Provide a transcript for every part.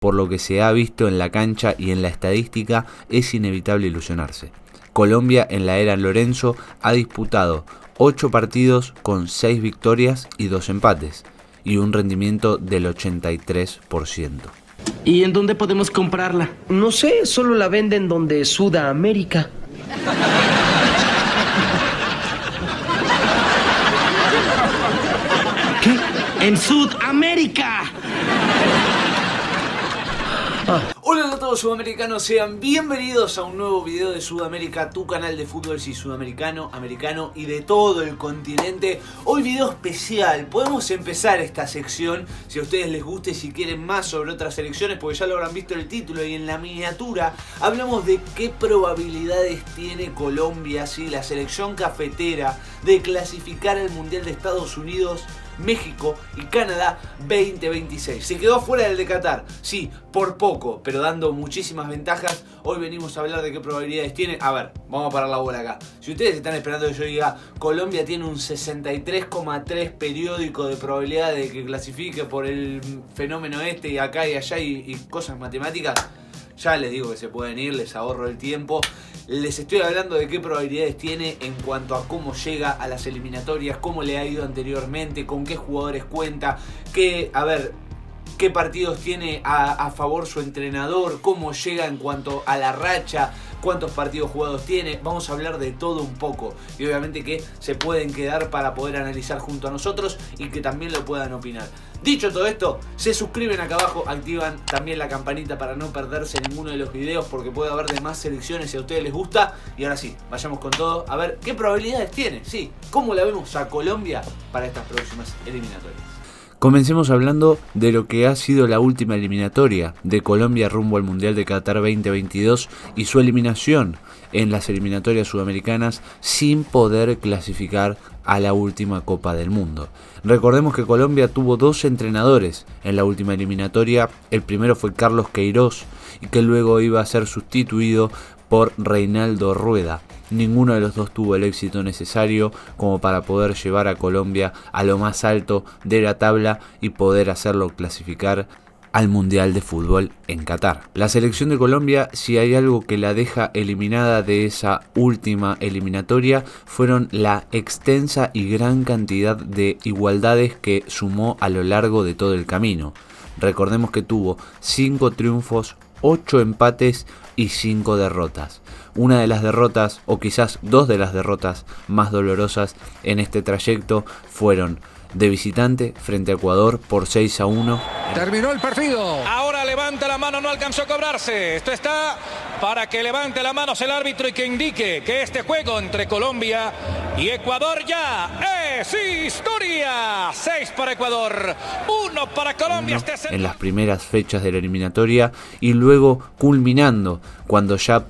por lo que se ha visto en la cancha y en la estadística, es inevitable ilusionarse. Colombia en la era Lorenzo ha disputado 8 partidos con 6 victorias y 2 empates, y un rendimiento del 83%. ¿Y en dónde podemos comprarla? No sé, solo la venden donde Sudamérica. ¿Qué? ¡En Sudamérica! Hola a todos sudamericanos, sean bienvenidos a un nuevo video de Sudamérica, tu canal de fútbol sudamericano, americano y de todo el continente. Hoy video especial, podemos empezar esta sección si a ustedes les gusta y si quieren más sobre otras selecciones, porque ya lo habrán visto en el título y en la miniatura. Hablamos de qué probabilidades tiene Colombia, ¿sí? La selección cafetera, de clasificar al Mundial de Estados Unidos, México y Canadá 2026. Se quedó fuera del de Qatar, sí, por poco, pero dando muchísimas ventajas. Hoy venimos a hablar de qué probabilidades tiene. A ver, vamos a parar la bola acá. Si ustedes están esperando que yo diga Colombia tiene un 63,3 periódico de probabilidad de que clasifique por el fenómeno este y acá y allá y cosas matemáticas, ya les digo que se pueden ir, les ahorro el tiempo. Les estoy hablando de qué probabilidades tiene en cuanto a cómo llega a las eliminatorias, cómo le ha ido anteriormente, con qué jugadores cuenta, qué partidos tiene a favor su entrenador, cómo llega en cuanto a la racha, cuántos partidos jugados tiene. Vamos a hablar de todo un poco y obviamente que se pueden quedar para poder analizar junto a nosotros y que también lo puedan opinar. Dicho todo esto, se suscriben acá abajo, activan también la campanita para no perderse ninguno de los videos porque puede haber de más selecciones si a ustedes les gusta. Y ahora sí, vayamos con todo a ver qué probabilidades tiene, sí, cómo la vemos a Colombia para estas próximas eliminatorias. Comencemos hablando de lo que ha sido la última eliminatoria de Colombia rumbo al Mundial de Qatar 2022 y su eliminación en las eliminatorias sudamericanas sin poder clasificar a la última Copa del Mundo. Recordemos que Colombia tuvo 2 entrenadores en la última eliminatoria. El primero fue Carlos Queiroz y que luego iba a ser sustituido por Reinaldo Rueda. Ninguno de los dos tuvo el éxito necesario como para poder llevar a Colombia a lo más alto de la tabla y poder hacerlo clasificar al Mundial de Fútbol en Qatar. La selección de Colombia, si hay algo que la deja eliminada de esa última eliminatoria, fueron la extensa y gran cantidad de igualdades que sumó a lo largo de todo el camino. Recordemos que tuvo 5 triunfos, 8 empates y 5 derrotas. Una de las derrotas, o quizás 2 de las derrotas más dolorosas en este trayecto fueron de visitante frente a Ecuador por 6-1. Terminó el partido. Ahora levanta la mano, no alcanzó a cobrarse. Esto está para que levante la mano el árbitro y que indique que este juego entre Colombia y Ecuador ya es historia. 6 para Ecuador, 1 para Colombia. En las primeras fechas de la eliminatoria y luego culminando cuando ya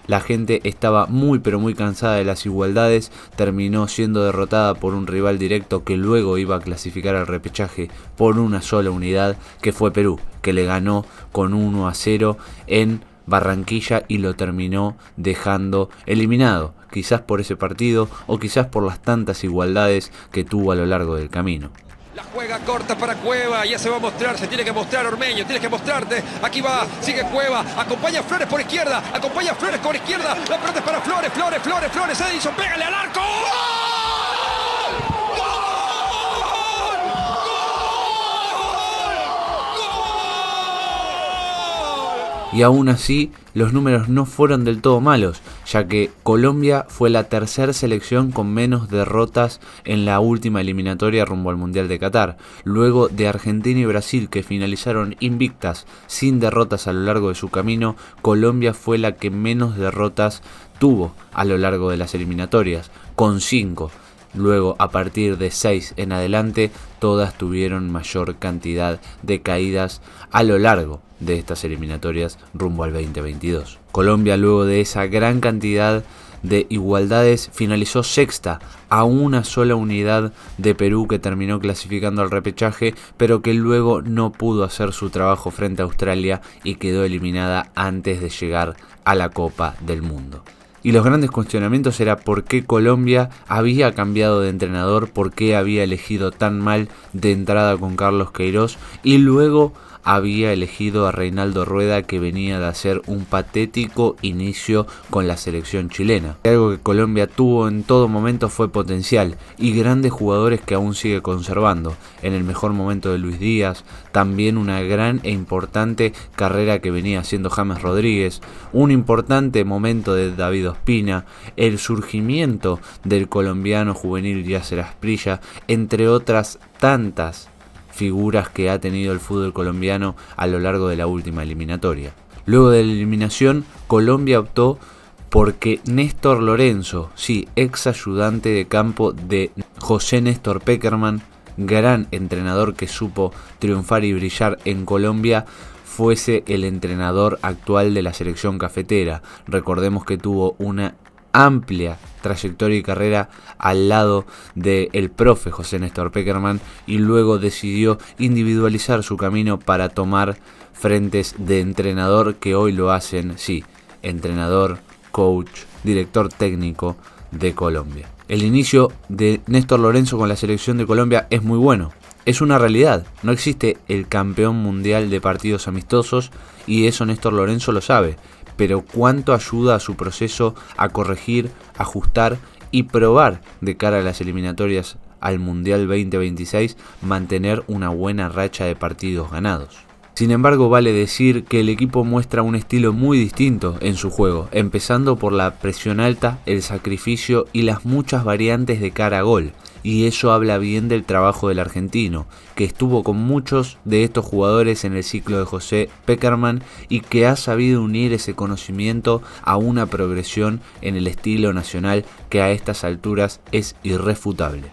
la gente estaba muy pero muy cansada de las igualdades, terminó siendo derrotada por un rival directo que luego iba a clasificar al repechaje por una sola unidad, que fue Perú, que le ganó con 1-0 en Barranquilla y lo terminó dejando eliminado, quizás por ese partido o quizás por las tantas igualdades que tuvo a lo largo del camino. La juega corta para Cueva, ya se va a mostrar, se tiene que mostrar Ormeño, tienes que mostrarte, aquí va, sigue Cueva, acompaña a Flores por izquierda, acompaña a Flores por izquierda, la pelota es para Flores, Edison, pégale al arco. Y aún así, los números no fueron del todo malos, ya que Colombia fue la tercera selección con menos derrotas en la última eliminatoria rumbo al Mundial de Qatar, luego de Argentina y Brasil, que finalizaron invictas sin derrotas a lo largo de su camino. Colombia fue la que menos derrotas tuvo a lo largo de las eliminatorias, con 5. Luego, a partir de 6 en adelante, todas tuvieron mayor cantidad de caídas a lo largo de estas eliminatorias rumbo al 2022. Colombia, luego de esa gran cantidad de igualdades, finalizó sexta a una sola unidad de Perú, que terminó clasificando al repechaje, pero que luego no pudo hacer su trabajo frente a Australia y quedó eliminada antes de llegar a la Copa del Mundo. Y los grandes cuestionamientos era por qué Colombia había cambiado de entrenador, por qué había elegido tan mal de entrada con Carlos Queiroz y luego había elegido a Reinaldo Rueda, que venía de hacer un patético inicio con la selección chilena. Algo que Colombia tuvo en todo momento fue potencial y grandes jugadores que aún sigue conservando. En el mejor momento de Luis Díaz, también una gran e importante carrera que venía haciendo James Rodríguez, un importante momento de David Ospina, el surgimiento del colombiano juvenil Yasser Asprilla, entre otras tantas figuras que ha tenido el fútbol colombiano a lo largo de la última eliminatoria. Luego de la eliminación, Colombia optó porque Néstor Lorenzo, sí, ex ayudante de campo de José Néstor Pekerman, gran entrenador que supo triunfar y brillar en Colombia, fuese el entrenador actual de la selección cafetera. Recordemos que tuvo una amplia trayectoria y carrera al lado del profe José Néstor Pekerman y luego decidió individualizar su camino para tomar frentes de entrenador que hoy lo hacen, sí, entrenador, coach, director técnico de Colombia. El inicio de Néstor Lorenzo con la selección de Colombia es muy bueno. Es una realidad, no existe el campeón mundial de partidos amistosos y eso Néstor Lorenzo lo sabe, pero cuánto ayuda a su proceso a corregir, ajustar y probar de cara a las eliminatorias al Mundial 2026 mantener una buena racha de partidos ganados. Sin embargo, vale decir que el equipo muestra un estilo muy distinto en su juego, empezando por la presión alta, el sacrificio y las muchas variantes de cara a gol. Y eso habla bien del trabajo del argentino, que estuvo con muchos de estos jugadores en el ciclo de José Pekerman y que ha sabido unir ese conocimiento a una progresión en el estilo nacional que a estas alturas es irrefutable.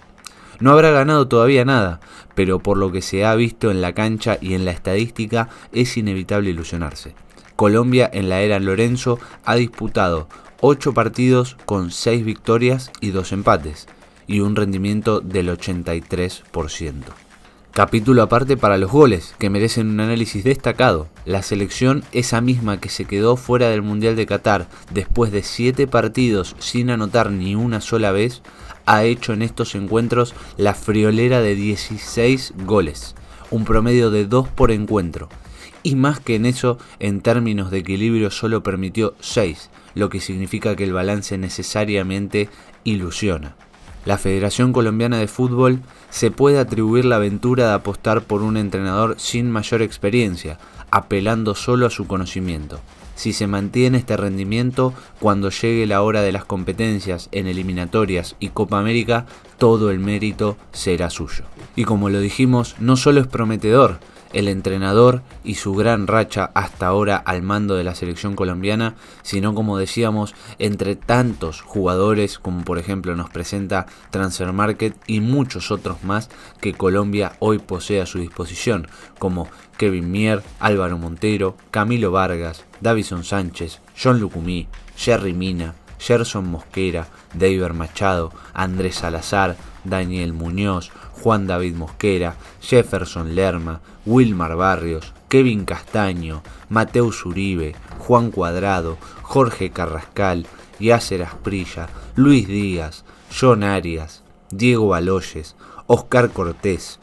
No habrá ganado todavía nada, pero por lo que se ha visto en la cancha y en la estadística es inevitable ilusionarse. Colombia en la era Lorenzo ha disputado 8 partidos con 6 victorias y 2 empates, y un rendimiento del 83%. Capítulo aparte para los goles, que merecen un análisis destacado. La selección, esa misma que se quedó fuera del Mundial de Qatar después de 7 partidos sin anotar ni una sola vez, ha hecho en estos encuentros la friolera de 16 goles, un promedio de 2 por encuentro. Y más que en eso, en términos de equilibrio solo permitió 6, lo que significa que el balance necesariamente ilusiona. La Federación Colombiana de Fútbol se puede atribuir la aventura de apostar por un entrenador sin mayor experiencia, apelando solo a su conocimiento. Si se mantiene este rendimiento, cuando llegue la hora de las competencias en eliminatorias y Copa América, todo el mérito será suyo. Y como lo dijimos, no solo es prometedor el entrenador y su gran racha hasta ahora al mando de la selección colombiana, sino como decíamos, entre tantos jugadores como por ejemplo nos presenta Transfermarkt y muchos otros más que Colombia hoy posee a su disposición, como Kevin Mier, Álvaro Montero, Camilo Vargas, Davison Sánchez, John Lucumí, Jerry Mina, Gerson Mosquera, David Machado, Andrés Salazar, Daniel Muñoz, Juan David Mosquera, Jefferson Lerma, Wilmar Barrios, Kevin Castaño, Mateus Uribe, Juan Cuadrado, Jorge Carrascal, Yasser Asprilla, Luis Díaz, John Arias, Diego Baloyes, Oscar Cortés,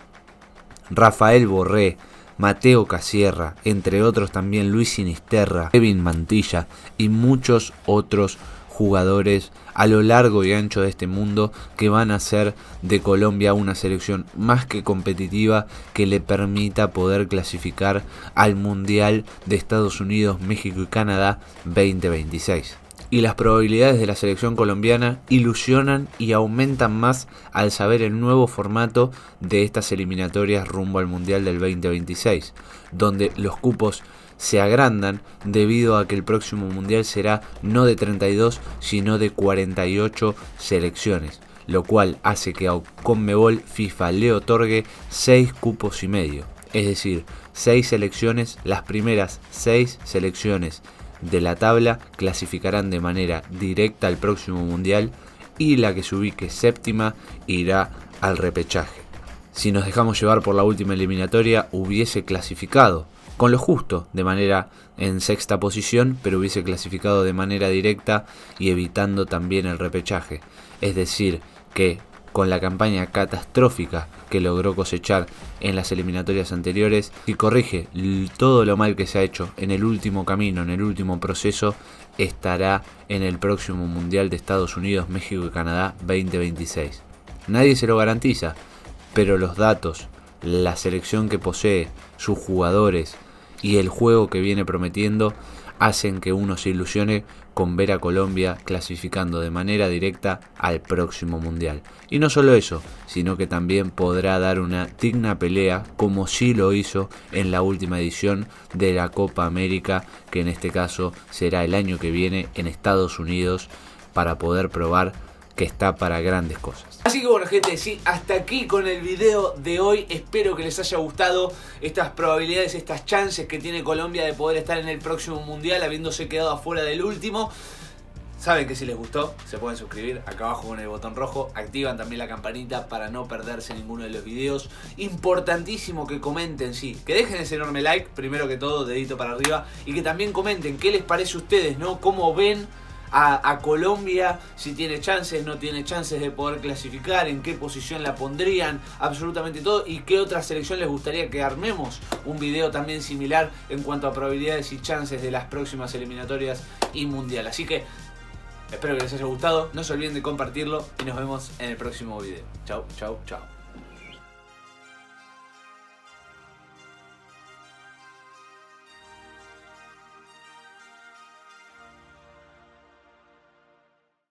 Rafael Borré, Mateo Casierra, entre otros también Luis Sinisterra, Kevin Mantilla y muchos otros jugadores a lo largo y ancho de este mundo que van a hacer de Colombia una selección más que competitiva que le permita poder clasificar al Mundial de Estados Unidos, México y Canadá 2026. Y las probabilidades de la selección colombiana ilusionan y aumentan más al saber el nuevo formato de estas eliminatorias rumbo al Mundial del 2026, donde los cupos se agrandan debido a que el próximo Mundial será no de 32 sino de 48 selecciones, lo cual hace que a Conmebol FIFA le otorgue 6 cupos y medio, es decir, 6 selecciones, las primeras 6 selecciones de la tabla clasificarán de manera directa al próximo Mundial y la que se ubique séptima irá al repechaje. Si nos dejamos llevar por la última eliminatoria, hubiese clasificado con lo justo, de manera en sexta posición, pero hubiese clasificado de manera directa y evitando también el repechaje. Es decir, que con la campaña catastrófica que logró cosechar en las eliminatorias anteriores, y corrige todo lo mal que se ha hecho en el último camino, en el último proceso, estará en el próximo Mundial de Estados Unidos, México y Canadá 2026. Nadie se lo garantiza, pero los datos, la selección que posee, sus jugadores y el juego que viene prometiendo hacen que uno se ilusione con ver a Colombia clasificando de manera directa al próximo Mundial. Y no solo eso, sino que también podrá dar una digna pelea, como sí lo hizo en la última edición de la Copa América, que en este caso será el año que viene en Estados Unidos, para poder probar que está para grandes cosas. Así que bueno, gente, sí, hasta aquí con el video de hoy. Espero que les haya gustado estas probabilidades, estas chances que tiene Colombia de poder estar en el próximo Mundial, habiéndose quedado afuera del último. Saben que si les gustó, se pueden suscribir acá abajo con el botón rojo. Activan también la campanita para no perderse ninguno de los videos. Importantísimo que comenten, sí, que dejen ese enorme like, primero que todo, dedito para arriba. Y que también comenten qué les parece a ustedes, ¿no? Cómo ven a Colombia, si tiene chances, no tiene chances de poder clasificar, en qué posición la pondrían, absolutamente todo, y qué otra selección les gustaría que armemos un video también similar en cuanto a probabilidades y chances de las próximas eliminatorias y mundial. Así que espero que les haya gustado, no se olviden de compartirlo y nos vemos en el próximo video. Chau, chau, chau.